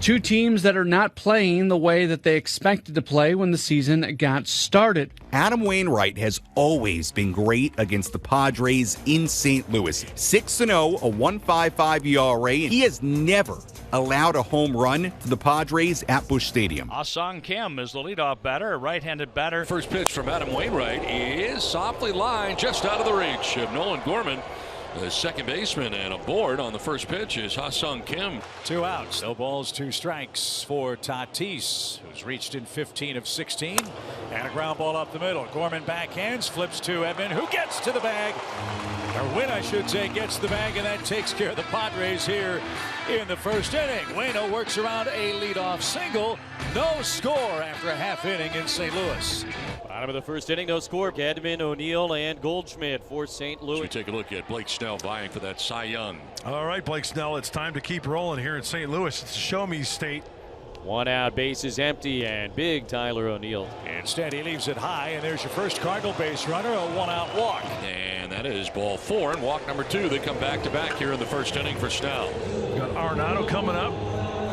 Two teams that are not playing the way that they expected to play when the season got started. Adam Wainwright has always been great against the Padres in St. Louis. 6-0, a 1.55 ERA. He has never allowed a home run to the Padres at Busch Stadium. Ah-Sung Kim is the leadoff batter, a right-handed batter. First pitch from Adam Wainwright is softly lined just out of the reach of Nolan Gorman, the second baseman, and aboard on the first pitch is Ah-Sung Kim. 2 outs, no balls, 2 strikes for Tatis, who's reached in 15 of 16, and a ground ball up the middle. Gorman backhands, flips to Edman, who gets to the bag, or Wynn, I should say, gets the bag, and that takes care of the Padres here in the first inning. Waino works around a leadoff single. No score after a half inning in St. Louis. Bottom of the first inning, no score. Kedman, O'Neill, and Goldschmidt for St. Louis. So we take a look at Blake Snell vying for that Cy Young. All right, Blake Snell, it's time to keep rolling here in St. Louis. It's a show-me state. 1 out, base is empty, and big Tyler O'Neill. Instead, he leaves it high, and there's your first Cardinal base runner, a 1-out walk. And that is ball 4 and walk number 2. They come back-to-back here in the first inning for Snell. Got Arenado coming up.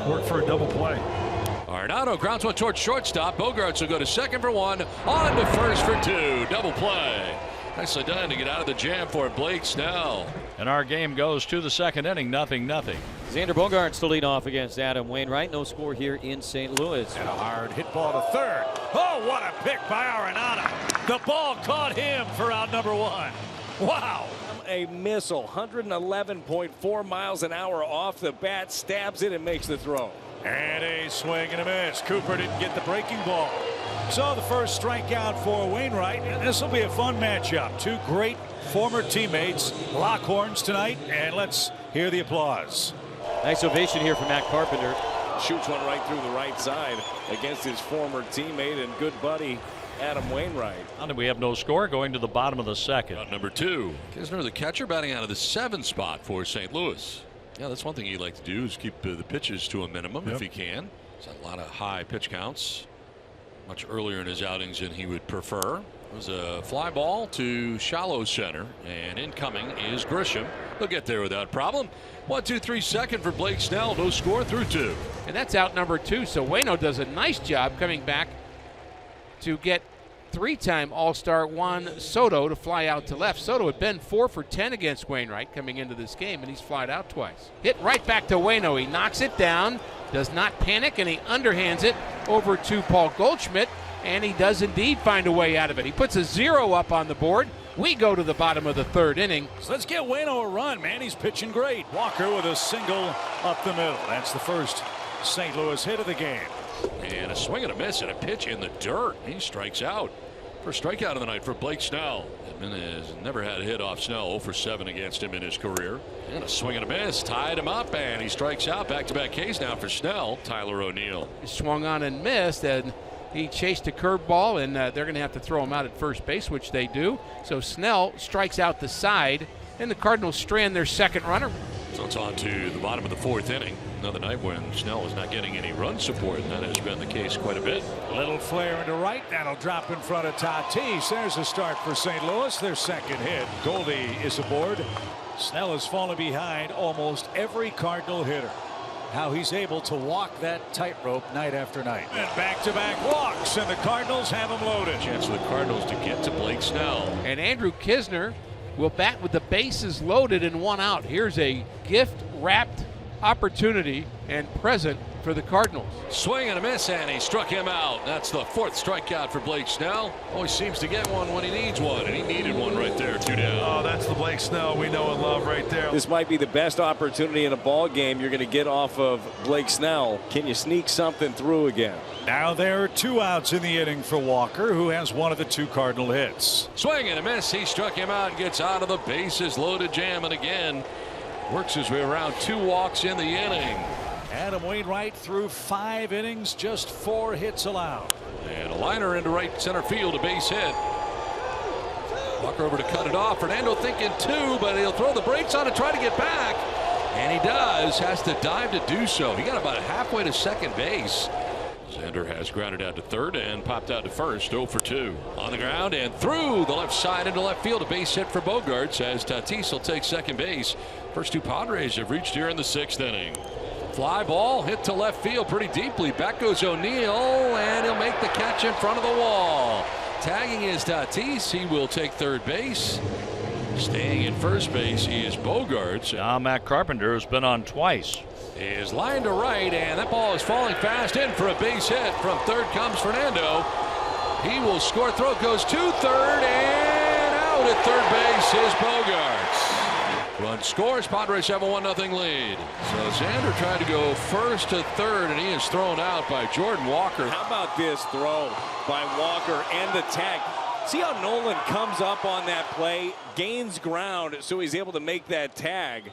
Work for a double play. Arenado grounds one towards shortstop. Bogarts will go to second for 1, on into first for 2. Double play. Nicely done to get out of the jam for Blake Snell. And our game goes to the second inning, 0-0. Xander Bogaerts to lead off against Adam Wainwright. No score here in St. Louis. And a hard hit ball to third. Oh, what a pick by Arenado. The ball caught him for out number 1. Wow. A missile, 111.4 miles an hour off the bat, stabs it and makes the throw. And a swing and a miss. Cooper didn't get the breaking ball. So the first strikeout for Wainwright. This will be a fun matchup. Two great former teammates lock horns tonight, and let's hear the applause. Nice ovation here from Matt Carpenter. Shoots one right through the right side against his former teammate and good buddy Adam Wainwright. And we have no score going to the bottom of the second. Out number 2. Kisner, the catcher, batting out of the 7 spot for St. Louis. Yeah, that's one thing you like to do is keep the pitches to a minimum if he can. There's a lot of high pitch counts. Much earlier in his outings than he would prefer. It was a fly ball to shallow center, and incoming is Grisham. He'll get there without problem. 1-2-3 second for Blake Snell. No score through 2. And that's out number 2. So Waino does a nice job coming back to get 3-time All-Star Juan Soto to fly out to left. Soto had been 4 for 10 against Wainwright coming into this game, and he's flied out twice. Hit right back to Waino. He knocks it down, does not panic, and he underhands it over to Paul Goldschmidt, and he does indeed find a way out of it. He puts a 0 up on the board. We go to the bottom of the third inning. So let's get Waino a run, man. He's pitching great. Walker with a single up the middle. That's the first St. Louis hit of the game. And a swing and a miss and a pitch in the dirt. He strikes out. First strikeout of the night for Blake Snell. Edman has never had a hit off Snell. 0 for 7 against him in his career. And a swing and a miss. Tied him up, and he strikes out. Back-to-back Ks now for Snell. Tyler O'Neill. He swung on and missed, and he chased a curveball, and they're going to have to throw him out at first base, which they do. So Snell strikes out the side, and the Cardinals strand their second runner. So it's on to the bottom of the 4th inning. Another night when Snell was not getting any run support, and that has been the case quite a bit. Little flare into right. That'll drop in front of Tatis. There's a start for St. Louis. Their second hit. Goldie is aboard. Snell has fallen behind almost every Cardinal hitter. How he's able to walk that tightrope night after night. And back-to-back walks, and the Cardinals have him loaded. Chance for the Cardinals to get to Blake Snell. And Andrew Kisner will bat with the bases loaded and 1 out. Here's a gift-wrapped opportunity and present for the Cardinals. Swing and a miss, and he struck him out. That's the 4th strikeout for Blake Snell. Always seems to get one when he needs one, and he needed one right there. 2 down. Oh, that's the Blake Snell we know and love right there. This might be the best opportunity in a ball game you're going to get off of Blake Snell. Can you sneak something through again? Now there are 2 outs in the inning for Walker, who has one of the 2 Cardinal hits. Swing and a miss. He struck him out and gets out of the bases loaded jam, and again works his way around. 2 walks in the inning. Adam Wainwright through 5 innings, just 4 hits allowed. And a liner into right center field, a base hit. Walker over to cut it off. Fernando thinking 2, but he'll throw the brakes on and try to get back. And he does. Has to dive to do so. He got about halfway to second base. Xander has grounded out to third and popped out to first. 0 for 2. On the ground and through the left side into left field. A base hit for Bogarts as Tatis will take second base. First 2 Padres have reached here in the 6th inning. Fly ball hit to left field pretty deeply. Back goes O'Neill, and he'll make the catch in front of the wall. Tagging is Tatis. He will take third base. Staying in first base is Bogarts. Now Matt Carpenter has been on twice. Is line to right, and that ball is falling fast in for a base hit. From third comes Fernando. He will score. Throw goes to third, and out at third base is Bogarts. Run scores. Padres have a 1-0 lead. So Xander tried to go first to third, and he is thrown out by Jordan Walker. How about this throw by Walker and the tag? See how Nolan comes up on that play, gains ground, so he's able to make that tag.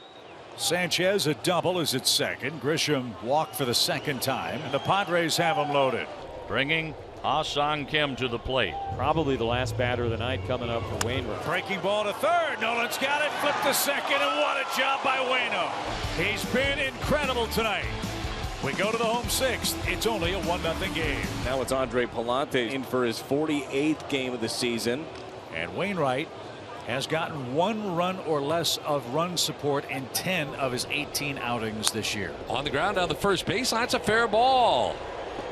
Sanchez a double is at second. Grisham walked for the second time, and the Padres have him loaded. Bringing Ha-Sung Kim to the plate. Probably the last batter of the night coming up for Wainwright. Breaking ball to third. Nolan's got it. Flip to second, and what a job by Waino. He's been incredible tonight. We go to the home sixth. It's only a 1-0 game. Now it's Andre Palante in for his 48th game of the season. And Wainwright has gotten 1 run or less of run support in 10 of his 18 outings this year. On the ground down the first baseline. That's a fair ball.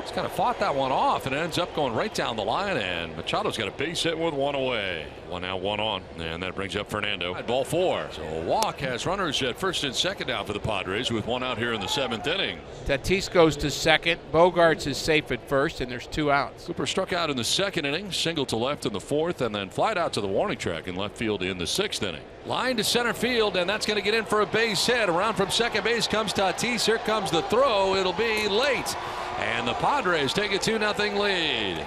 He's kind of fought that one off, and it ends up going right down the line, and Machado's got a base hit with 1 away. 1 out, 1 on, and that brings up Fernando at ball 4. So a walk has runners at first and second now for the Padres with 1 out here in the 7th inning. Tatis goes to second. Bogarts is safe at first, and there's 2 outs. Cooper struck out in the 2nd inning, single to left in the 4th, and then flied out to the warning track in left field in the 6th inning. Line to center field, and that's going to get in for a base hit. Around from second base comes Tatis. Here comes the throw. It'll be late. And the Padres take a 2-0 lead.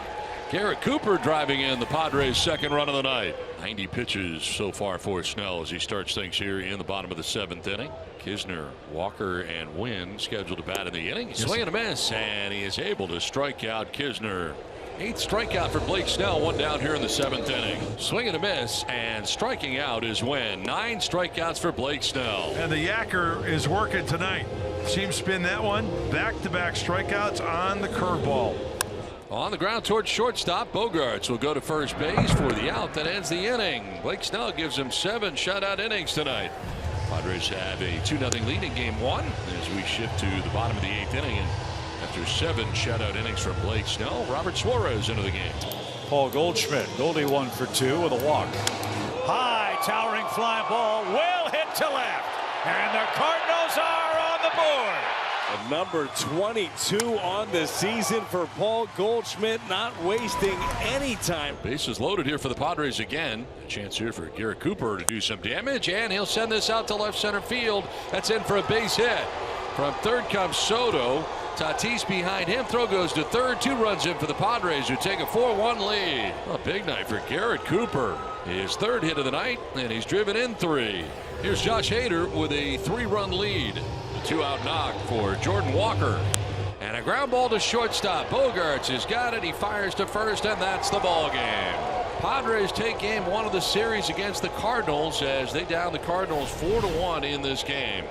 Garrett Cooper driving in the Padres' second run of the night. 90 pitches so far for Snell as he starts things here in the bottom of the 7th inning. Kisner, Walker, and Wynn scheduled to bat in the inning. Swing and a miss, and he is able to strike out Kisner. 8th strikeout for Blake Snell, 1 down here in the 7th inning. Swing and a miss, and striking out is Wynn. 9 strikeouts for Blake Snell. And the Yacker is working tonight. Seam spin that one. Back-to-back strikeouts on the curveball. On the ground towards shortstop, Bogarts will go to first base for the out that ends the inning. Blake Snell gives him 7 shutout innings tonight. Padres have a 2-0 lead in game 1 as we shift to the bottom of the 8th inning. And after 7 shutout innings from Blake Snell, Robert Suarez into the game. Paul Goldschmidt, Goldie 1 for 2 with a walk. High, towering fly ball, well hit to left. And the Cardinals are on the board. Number 22 on the season for Paul Goldschmidt, not wasting any time. Bases loaded here for the Padres again. A chance here for Garrett Cooper to do some damage, and he'll send this out to left center field. That's in for a base hit. From third comes Soto. Tatis behind him. Throw goes to third. 2 runs in for the Padres, who take a 4-1 lead. A big night for Garrett Cooper. His 3rd hit of the night, and he's driven in 3. Here's Josh Hader with a 3-run lead. The 2-out knock for Jordan Walker. And a ground ball to shortstop. Bogarts has got it. He fires to first, and that's the ball game. Padres take game 1 of the series against the Cardinals as they down the Cardinals 4-1 in this game.